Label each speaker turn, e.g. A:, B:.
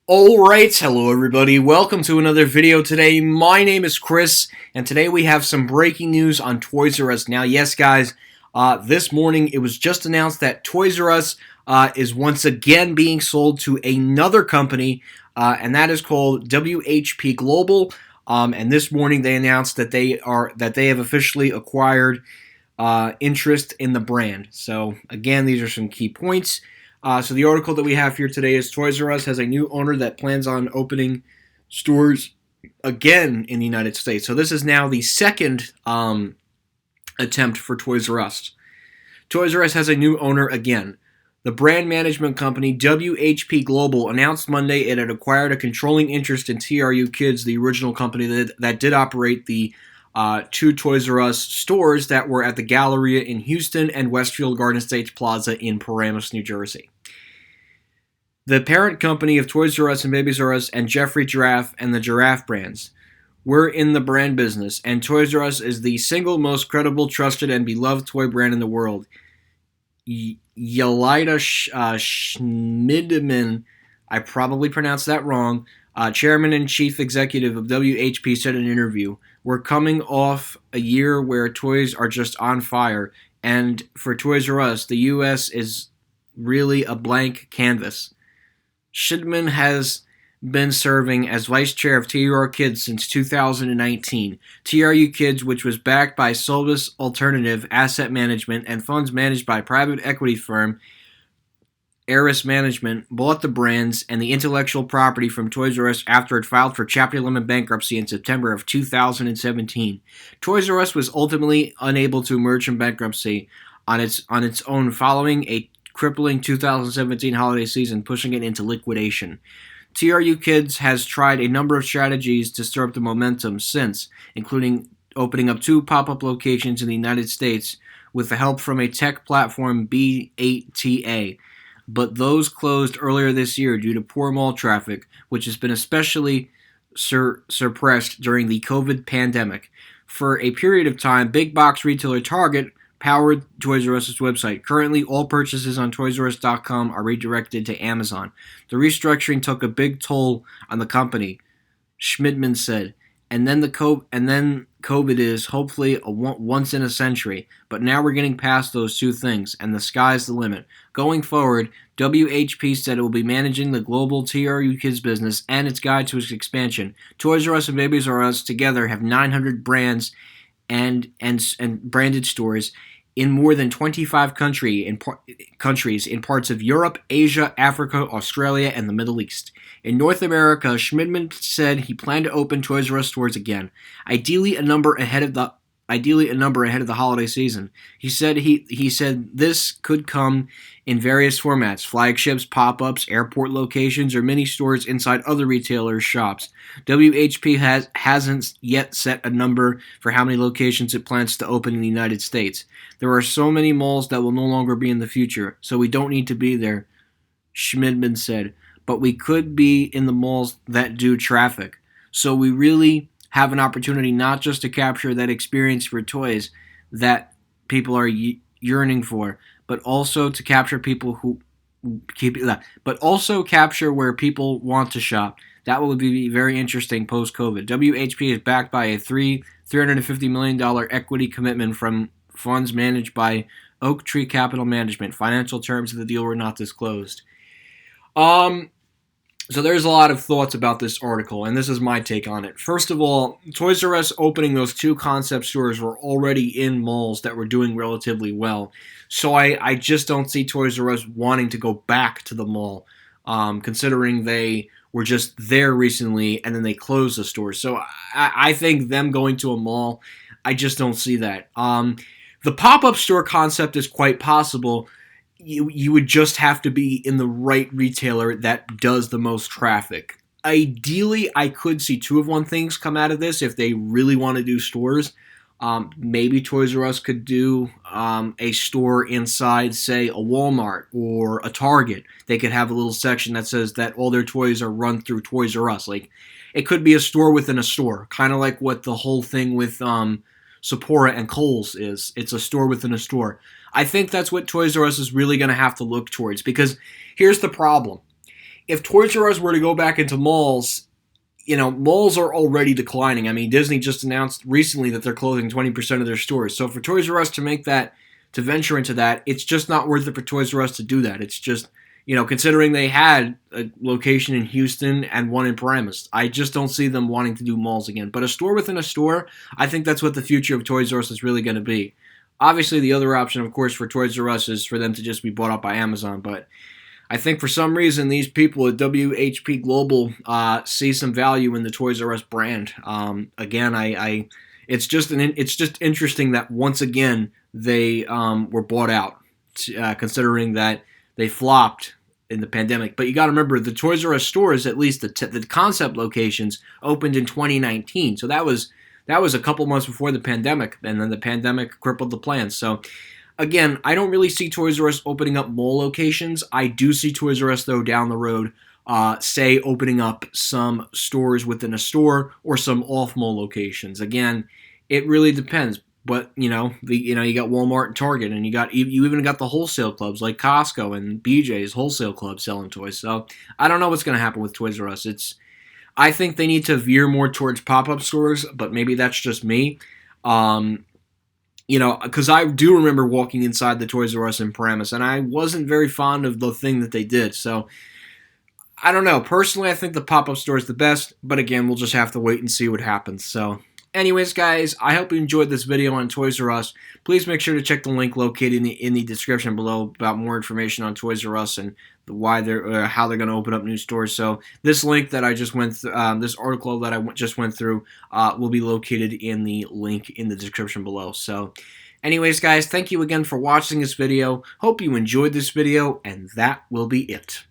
A: Alright, hello everybody, welcome to another video today. My name is Chris, and today we have some breaking news on Toys R Us. Now, yes guys, this morning it was just announced that Toys R Us is once again being sold to another company, and that is called WHP Global. And this morning they announced that they have officially acquired interest in the brand. So again, these are some key points. So the article that we have here today is Toys R Us has a new owner that plans on opening stores again in the United States. So this is now the second attempt for Toys R Us. Toys R Us has a new owner again. The brand management company WHP Global announced Monday it had acquired a controlling interest in TRU Kids, the original company that did operate the two Toys R Us stores that were at the Galleria in Houston and Westfield Garden States Plaza in Paramus, New Jersey. The parent company of Toys R Us and Babies R Us and Jeffrey Giraffe and the Giraffe brands. We're in the brand business, and Toys R Us is the single most credible, trusted, and beloved toy brand in the world. Yelida Schmidman, I probably pronounced that wrong, chairman and chief executive of WHP, said in an interview, "We're coming off a year where toys are just on fire, and for Toys R Us, the U.S. is really a blank canvas." Schmidman has been serving as vice chair of TRU Kids since 2019. TRU Kids, which was backed by Solus Alternative Asset Management and funds managed by private equity firm Eris Management, bought the brands and the intellectual property from Toys R Us after it filed for Chapter 11 bankruptcy in September of 2017. Toys R Us was ultimately unable to emerge from bankruptcy on its own following a crippling 2017 holiday season, pushing it into liquidation. TRU Kids has tried a number of strategies to stir up the momentum since, including opening up 2 pop-up locations in the United States with the help from a tech platform B8TA, but those closed earlier this year due to poor mall traffic, which has been especially suppressed during the COVID pandemic. For a period of time, big box retailer Target powered Toys R Us's website. Currently, all purchases on ToysRUs.com are redirected to Amazon. The restructuring took a big toll on the company, Schmidman said. And then COVID is hopefully a once in a century. But now we're getting past those two things, and the sky's the limit. Going forward, WHP said it will be managing the global TRU Kids business and its guide to its expansion. Toys R Us and Babies R Us together have 900 brands and branded stores in more than 25 countries in parts of Europe, Asia, Africa, Australia, and the Middle East. In North America, Schmidman said he planned to open Toys R Us stores again, ideally a number ahead of the holiday season. He said this could come in various formats: flagships, pop-ups, airport locations, or mini stores inside other retailers' shops. WHP hasn't yet set a number for how many locations it plans to open in the United States. There are so many malls that will no longer be in the future, so we don't need to be there, Schmidman said. But we could be in the malls that do traffic. So we really have an opportunity not just to capture that experience for toys that people are yearning for, but also to capture capture where people want to shop. That will be very interesting post-COVID. WHP is backed by a $350 million equity commitment from funds managed by Oak Tree Capital Management. Financial terms of the deal were not disclosed. So there's a lot of thoughts about this article, and this is my take on it. First of all, Toys R Us opening those 2 concept stores were already in malls that were doing relatively well. So I just don't see Toys R Us wanting to go back to the mall, considering they were just there recently and then they closed the store. So I think them going to a mall, I just don't see that. The pop-up store concept is quite possible. You would just have to be in the right retailer that does the most traffic. Ideally, I could see 2 of one things come out of this if they really want to do stores. Maybe Toys R Us could do a store inside, say, a Walmart or a Target. They could have a little section that says that all their toys are run through Toys R Us. Like, it could be a store within a store, kind of like what the whole thing with Sephora and Kohl's is. It's a store within a store. I think that's what Toys R Us is really going to have to look towards, because here's the problem. if Toys R Us were to go back into malls, malls are already declining. I mean, Disney just announced recently that they're closing 20% of their stores. So for Toys R Us to venture into that, it's just not worth it for Toys R Us to do that. It's just, considering they had a location in Houston and one in Paramus, I just don't see them wanting to do malls again. But a store within a store, I think that's what the future of Toys R Us is really going to be. Obviously, the other option, of course, for Toys R Us is for them to just be bought up by Amazon, but I think for some reason these people at WHP Global see some value in the Toys R Us brand. Again, it's just interesting that once again they were bought out, considering that they flopped in the pandemic. But you got to remember, the Toys R Us stores, at least the concept locations, opened in 2019. So that was a couple months before the pandemic, and then the pandemic crippled the plans. So again, I don't really see Toys R Us opening up mall locations. I do see Toys R Us, though, down the road, say opening up some stores within a store or some off-mall locations. Again, it really depends. But you got Walmart and Target, and you even got the wholesale clubs like Costco and BJ's wholesale club selling toys. So I don't know what's going to happen with Toys R Us. I think they need to veer more towards pop-up stores, but maybe that's just me. Because I do remember walking inside the Toys R Us in Paramus, and I wasn't very fond of the thing that they did. So I don't know. Personally, I think the pop-up store is the best, but again, we'll just have to wait and see what happens. So anyways, guys, I hope you enjoyed this video on Toys R Us. Please make sure to check the link located in the description below about more information on Toys R Us and how they're going to open up new stores. So this link that I just went through, this article that I just went through, will be located in the link in the description below. So anyways, guys, thank you again for watching this video. Hope you enjoyed this video, and that will be it.